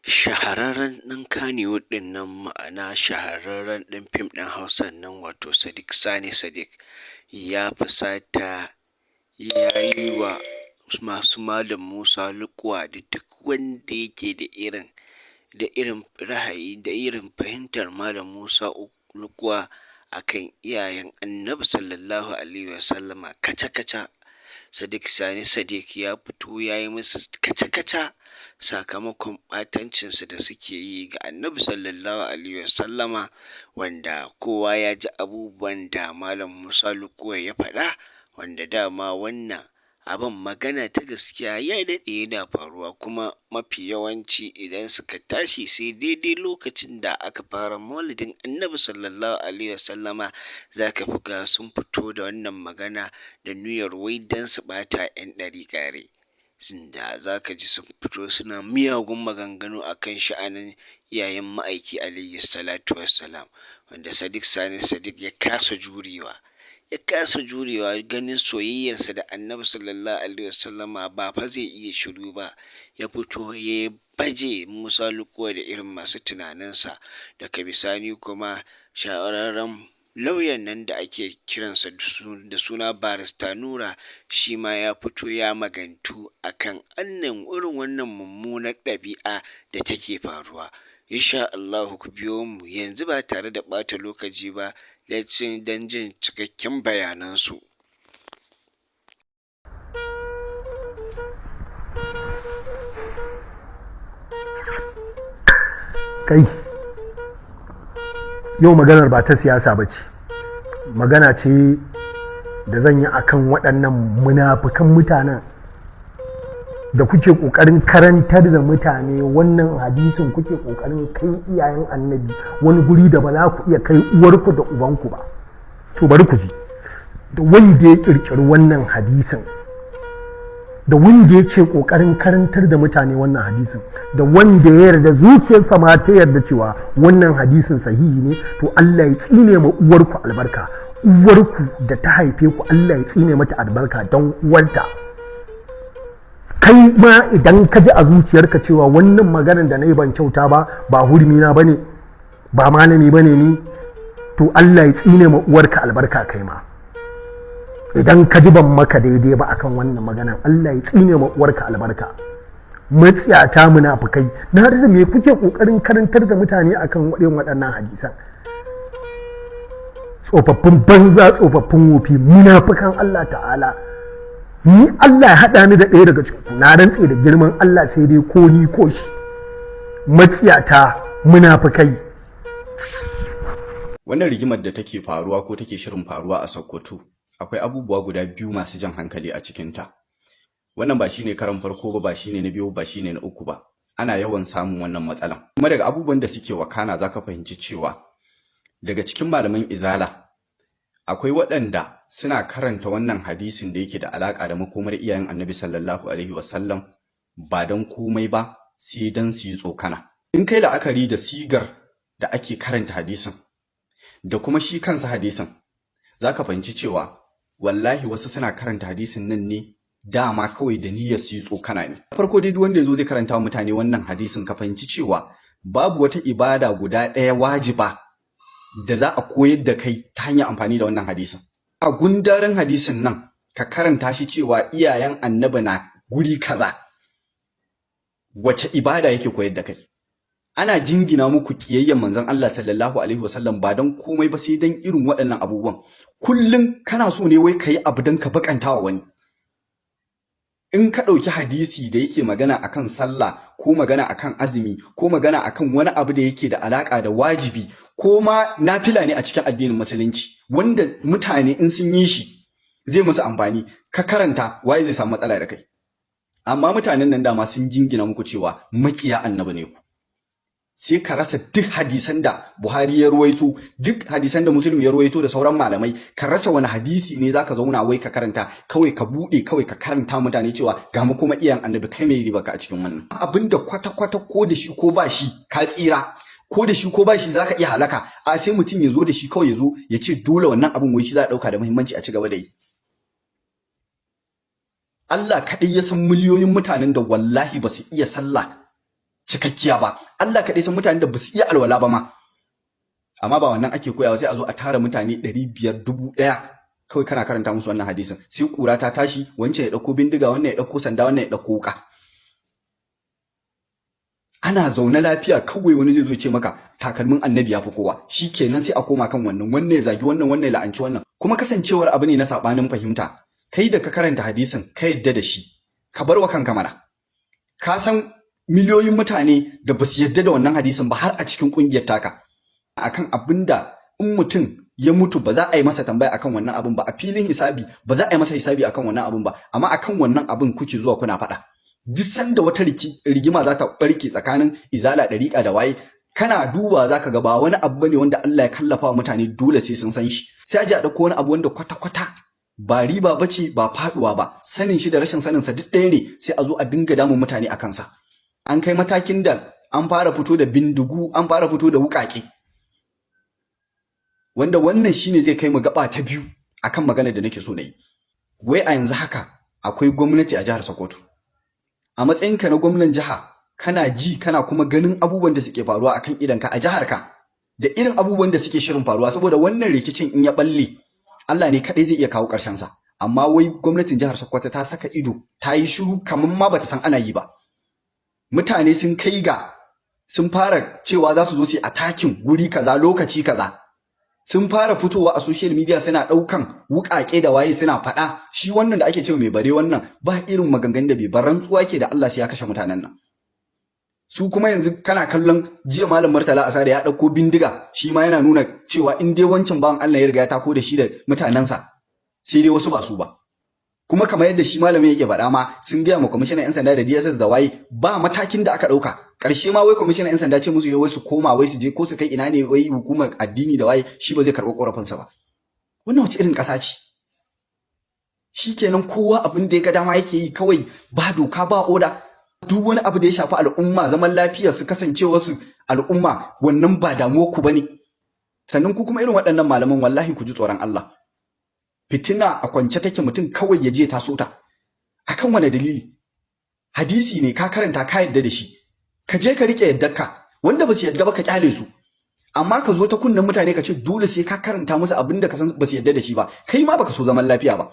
Shahararren ɗan Kannywood ɗin nan, ma'ana shahararren ɗan fim ɗin Hausan nan wato Sadiq Sani Sadiq ya fusata ya yi wa masu Malam Musa Lukuwa da duk wanda yake da irin ra'ayi da irin fahimtar Malam Musa Lukuwa a kan iyayen Annabi Sallallahu Alaihi Wasallama kaca-kaca. Sadiq Sani Sadiq ya fito ya yi musu kaca-kaca sakamakon ɓatancinsu da suke yi ga Annabi Sallallahu Alaihi Wasallama, wanda kowa ya ji abubuwan da Malam Musa Lukuwa ya faɗa, wanda dama wannan abin magana ta gaskiya ya daɗe yana faruwa, kuma mafi yawanci idan suka tashi sai daidai lokacin da aka fara maulidin Annabi Sallallahu Alaihi Wasallama za ka fi ga sun fito da wannan magana da niyyar wai don su ɓata 'yan ɗariƙa rai. Da za ka ji sun fito suna miyagun maganganu a kan sha'anin iyayen ma'aiki alaihi salatu wassalam, wanda Sadiq Sani Sadiq ya kasa jurewa ganin soyayyarsa da Annabi Sallallahu Alaihi Wasallama ba fa zai iya shiru ba, ya fito ya baje Musa Lukuwa da irin masu tunaninsa. Daga bisani kuma shahararren lauyan nan da ake kiransa da suna Barista Nura shi ma ya fito ya magantu akan irin wannan mummunar ɗabi'a da take faruwa. Insha Allahu ku biyo mu yanzu ba tare da ɓata lokaci ba don jin cikakken bayanansu. Kai, yau maganar ba ta siyasa ba ce, magana ce da zan yi akan waɗannan munafukan mutanen da kuke ƙoƙarin karantar da mutane wannan hadisin, kuke ƙoƙarin kai iyayen annabi wani guri da ba za ku iya kai uwarku da ubanku ba. To bari ku ji, da wanda ya ƙirƙiri wannan hadisin, da wanda yake ƙoƙarin karantar da mutane wannan hadisin, da wanda ya yarda zuciyarsa ma ta yarda cewa wannan hadisin sahihi ne, to Allah ya tsine ma uwarku albarka. Uwarku da ta haife ku Allah ya tsine mata albarka don uwarta. Kai ma idan ka ji a zuciyarka cewa wannan maganar da na yi ban kyauta ba hurmina ba ne, ba malami ba ne ni, to Allah ya tsine ma uwarka albarka kai ma. Idan ka ji ban maka daidai ba akan wannan maganar, Allah ya tsine ma uwarka albarka. Matsiyata munafukai, na rasa me kuke kokarin karantar da mutane akan waɗannan hadisan. Tsofaffin banza, tsofaffin wofi, munafukan Allah ta'ala. Ni Allah ya haɗa ni da ɗaya daga cikin, na rantse da girman Allah sai dai ko ni ko shi. Matsiyata munafukai. Wannan rigimar da take faruwa ko take shirin faruwa a Sokoto, akwai abubuwa guda biyu masu jan hankali a cikinta. Wannan ba shine karan farko ba shine na biyu, ba shine na uku ba. Ana yawan samun wannan matsalan. Kuma daga abubuwan da suke wakana zaka fahimci cewa daga cikin malaman izala akwai waɗanda suna karanta wannan hadisin da yake da alaka da makomar iyayen Annabi sallallahu alaihi wasallam ba dan komai ba sai dan su yi tsokana. In kai la'akari da sigar da ake karanta hadisin da kuma shi kansa hadisin, zaka fahimci cewa wallahi wasu suna karanta hadisin nan ne dama kawai da niyyar su yi tsokana ne. Farko dai duk wanda yazo zai karanta wa mutane wannan hadisin, ka fahimci cewa babu wata ibada guda ɗaya wajiba da za a koyar da kai ta hanyar amfani da wannan hadisin. A gundarin hadisin nan ka karanta shi cewa iyayen annabi na guri kaza, wace ibada yake koyar da kai? Ana jingina muku kiyayyen manzon Allah sallallahu alaihi wasallam ba dan komai ba sai dan irin waɗannan abubuwan. Kullun kana so ne wai kai abu dan ka bakantawa wani. In ka ɗauki hadisi da yake magana akan sallah ko magana akan azumi ko magana akan wani abu da yake da alaka da wajibi ko ma nafila ne a cikin addinin musulunci, wanda mutane in sun yi shi zai musu amfani, ka karanta, waye zai samu matsala da kai? Amma mutanen nan dama sun jingina muku cewa makiya annabi ne ku. Sai ka rasa duk hadisan da Buhari ya ruwaito, duk hadisan da Muslim ya ruwaito da sauran malamai, ka rasa wani hadisi ne zaka zauna wai ka karanta, kawai ka bude kawai ka karanta mutane cewa ga mu kuma iyayen annabi. Kai mai riba ka a cikin wannan abinda kwata ko da shi ko ba shi ka tsira, ko da shi ko ba shi zaka iya halaka. A sai mutum ya zo da shi kawai ya zo ya ce dole wannan abin wai shi za a dauka da muhimmanci a ci gaba da yi. Allah kaɗai ya san miliyoyin mutanen da wallahi ba su iya sallah cikakkiya ba. Allah kaɗai san mutanen da ba su iya alwala ba ma. Amma ba wannan ake koyawa, sai a zo a tara mutane 500 1000 kawai kana karanta musu wannan hadisin, sai kura ta tashi, wancan ya ɗauko bindiga, wannan ya ɗauko sanda, wannan ya ɗauko wuka. Ana zaune lafiya kawai wani zai zo ce maka takalmin annabi ya fi kowa, shi kenan sai a koma kan wannan ya zagi wannan ya la'anci wannan. Kuma kasancewar abu ne na saɓanin fahimta, kai da ka karanta hadisin ka yadda da shi, ka bar wa kanka mana. Ka san miliyoyin mutane da ba su yadda da wannan hadisin ba har a cikin ƙungiyar taka, akan abin da in mutum ya mutu ba za a yi masa tambaya akan wannan abin ba, a filin hisabi ba za a yi masa hisabi akan wannan abin ba, amma akan wannan abin kuke zuwa kuna faɗa. Duk sanda wata rigima za ta barke tsakanin izala ɗariƙa da waye, kana duba za ka ga ba wani abu bane wanda Allah ya kallafa wa mutane dole sai sun san shi. Sai a ji a ɗauko wani abu wanda kwata-kwata ba riba bace ba faɗuwa ba, sanin shi da rashin sanin sa duk ɗaya ne, sai a zo a dinga damun mutane a kansa. An kai matakin da an fara fito da bindigu, an fara fito da wuƙaƙe, wanda wannan shine zai kai mu gaba ta biyu akan magana da nake so na yi. Wai a yanzu haka akwai gwamnati a jihar Sokoto. A matsayinka na gwamnan jiha, kana ji kana kuma ganin abubuwan da suke faruwa akan idanka a jiharka, da irin abubuwan da suke shirin faruwa, saboda wannan rikicin in ya balle Allah ne kaɗai zai iya kawo ƙarshen sa. Amma wai gwamnatin jihar Sokoto ta saka ido, ta yi shiru kamar ma bata san ana yi ba. Mutane sun kai ga sun fara cewa za su zo su yi attacking guri kaza lokaci kaza. Sun fara fitowa a social media suna ɗaukan wuƙaƙe da waye suna faɗa. Shi wannan da ake cewa mai bare wannan ba irin maganganun da bai bar, rantsuwa ke da Allah sai ya kashe mutanen nan. Su kuma yanzu kana kallon jiya Malam Murtala Asada ya ɗauko bindiga, shi ma yana nuna cewa in dai wancan bawan Allah ya riga ya tako da shi da mutanensa, sai dai wasu ba su ba. Kuma kamar yadda shi malamin yake faɗa ma, sun gaya ma kwamishinan 'yan sanda da DSS da waye ba matakin da aka ɗauka. Ƙarshe ma wai kwamishinan 'yan sanda ce musu wai su koma, wai su je ko su kai ina ne, wai hukumar addini da waye shi ba zai karɓi ƙorafinsa ba. Wannan wace irin ƙasa ce? Shi kenan kowa abin da ya ga dama yake yi, kawai ba doka ba oda. Duk wani abu da ya shafi al'umma, zaman lafiya su kasance wasu al'umma, wannan ba damuwar ku bane. Sannan ku kuma irin waɗannan malaman wallahi ku ji tsoron Allah. Fitina a kwance take, mutum kawai ya je taso ta. Akan wane dalili? Hadisi ne ka karanta ka yadda da shi, ka je ka rike yaddarka, wanda ba su yadda ba ka kyale su. Amma ka zo ta kunnen mutane ka ce dole sai ka karanta musu abin da ka san ba su yadda da shi ba, kai ma baka so zaman lafiya ba.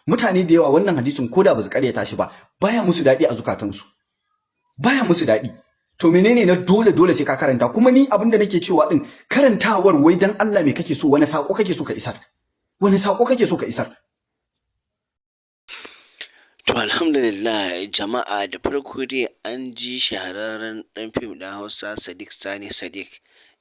Mutane da yawa wannan hadisin koda ba su karyata shi ba, baya musu daɗi a zukatansu, baya musu daɗi. To menene na dole sai ka karanta? Kuma ni abin da nake cewa din, karantawar wai dan Allah me kake so, wani sako kake so ka isar? Wani sako kake so ka isar? To alhamdulillah jama'a, da farko dai an ji shahararren ɗan fim ɗin Hausa Sadiq Sani Sadiq,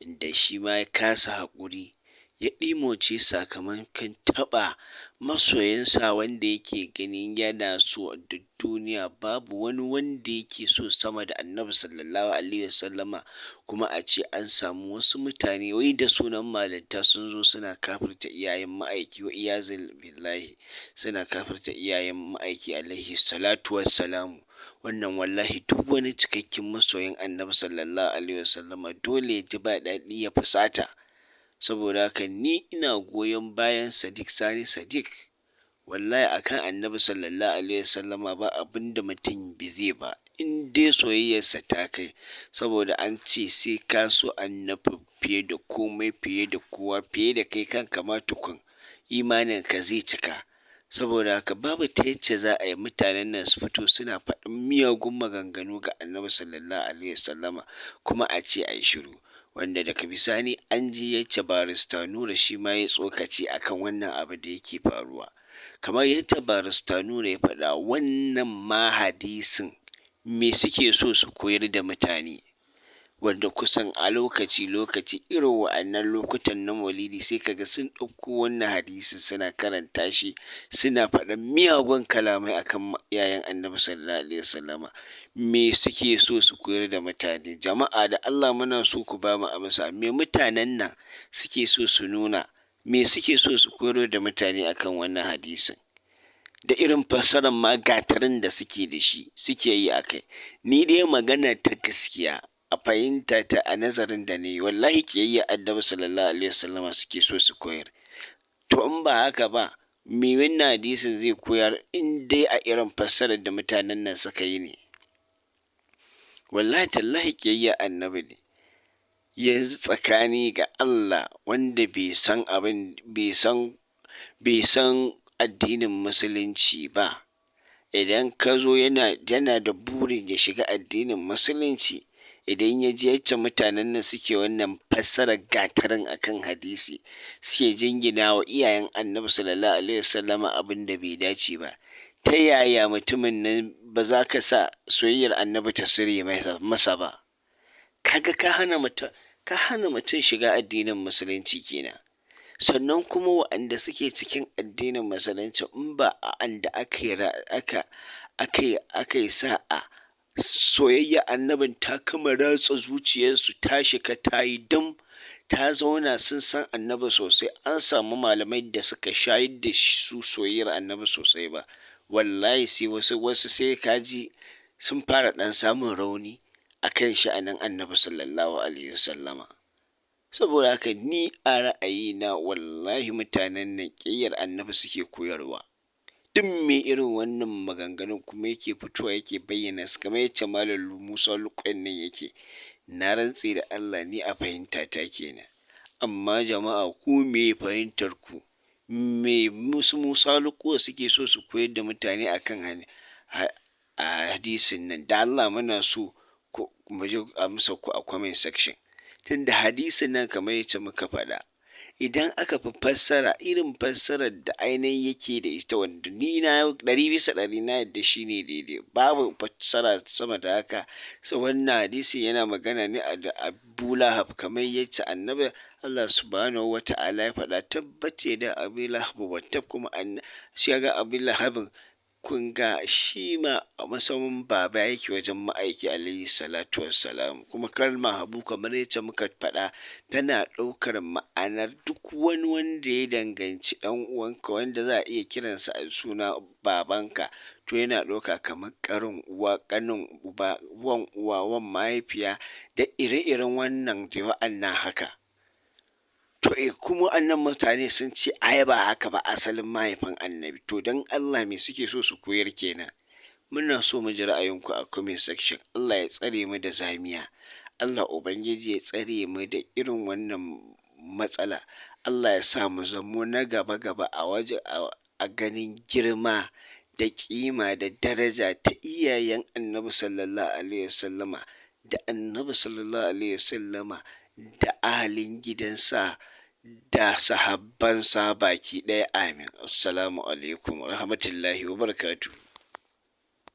inda shi ma ya kasa haƙuri ya ɗimoce sakamakon taɓa masoyinsa wanda yake ganin yana so. Duk duniya babu wani wanda yake so sama da Annabi sallallahu alaihi wasallama, kuma a ce an samu wasu mutane wai da sunan malinta sun zo suna kafirta iyayen ma'aiki, wa iyazil billahi, suna kafirta iyayen ma'aiki alaihi salatu wassalamu. Wannan wallahi duk wani cikakken masoyin Annabi sallallahu alaihi wasallama dole ya ji ba daɗi, ya fusata. Saboda haka ni ina goyon bayan Sadiq Sani Sadiq, wallahi akan Annabi sallallahu alaihi wasallama ba abin da mutum bai zai ba, in dai soyayyarsa ta kai. Saboda an ce sai ka so Annabi fiye da komai, fiye da kowa, fiye da kai kanka ma tukun imanin ka zai cika. Saboda haka babu ta yacce za a yi mutanen nan su fito suna faɗin miyagun maganganu ga Annabi sallallahu alaihi wasallama kuma a ce a yi shiru. Wanda daga bisani an ji yacce barista Nura shi ma ya tsokaci akan wannan abu da yake faruwa. Kamar yadda barista Nura ya faɗa, wannan ma hadisin me suke so su koyar da mutane, wanda kusan a lokaci irin wa'annan lokutan na maulidi sai kaga sun ɗauko wannan hadisin suna karanta shi, suna faɗan miyagun kalamai akan yayan Annabi sallallahu alaihi wasallama. Me suke so su koyar da mutane? Jama'a da Allah muna so ku ba mu amsa, me mutanen nan suke so su nuna, me suke so su koyar da mutane akan wannan hadisin, da irin fassarar ma gatarin da suke da shi suke yi akai. Ni dai magana ta gaskiya a fahimta ta, a nazarin da ne, wallahi kiyayya Annabi sallallahu alaihi wasallama suke so su koyar. To in ba haka ba, me wannan hadisin zai koyar in dai a irin fassarar da mutanen nan suka yi ne? wallahi tallahi ƙiyayya annabi ne. Yanzu tsakani ga Allah wanda bai san addinin musulunci ba, idan ka zo yana da burin ya shiga addinin musulunci, idan ya ji yacce mutanen nan suke wannan fassarar gatarin akan hadisi, suke jingina wa iyayen annabi sallallahu alaihi wasallama abin da bai dace ba, ta yaya mutumin nan ba za ka sa soyayyar annabi ta sirri masa ba? Kaga ka hana mutum shiga addinin musulunci kenan. Sannan kuma waɗanda suke cikin addinin musulunci in ba anda aka yi sa'a soyayya annabin ta kama ratsa zuciyarsu, ta shiga ta yi dam, ta zauna sun san annabi sosai, an samu malamai da suka shayar da su soyayyar annabi sosai ba, wallahi sai wasu sai kaji sun fara ɗan samun rauni a kan sha'anin annabi sallallahu alaihi wasallama. Saboda haka ni a ra'ayina wallahi mutanen nan ƙiyayyar annabi suke koyarwa. Duk mai irin wannan maganganun kuma yake fitowa yake bayyana su kamar yacce Malam Musa Luƙman nan yake, na rantse da Allah ni a fahimta ta kenan. Amma jama'a ku me fahimtar ku? Me Musa Luƙman suke so su koyar da mutane akan hadisin nan? Da Allah muna so mu ji amsa ku a comment section. Tunda hadisin nan kamar yacce muka faɗa, idan aka fi fassara irin fassarar da ainihin yake da ita, wanda ni na 100% na yadda shi ne daidai, babu fassara sama da haka. So wannan hadisi yana magana ne da Abu Lahab, kamar yacce annabi Allah subhanahu wa ta'ala ya faɗa, tabbace da Abu Lahab wata, kuma shi ga Abu Lahabin kun ga shi ma a matsayin baba yake wajen ma'aiki alaihi salatu wassalam. Kuma kalma habu kamar yacce muka faɗa tana ɗaukar ma'anar duk wani wanda ya danganci ɗan uwanka, wanda za a iya kiransa a suna babanka, to yana ɗauka kamar ƙarin uwa, ƙanin uba, wan uwa, wan mahaifiya da ire-iren wannan da wa'annan haka. To kuma annan mutane sun ce ai ba haka ba asalin mahaifin annabi, to don Allah me suke so su koyar kenan? Muna so mu ji ra'ayinku a comment section. Allah ya tsare mu da zamiya, Allah Ubangiji ya tsare mu da irin wannan matsala, Allah ya sa mu zamo na gaba-gaba a ganin girma da ƙima da daraja ta iyayen annabi sallallahu alaihi wasallama, da annabi sallallahu alaihi wasallama, da ahalin gidansa da sahabbansa baki ɗaya. Amin. Assalamu alaikum wa rahmatullahi wa barakatuh.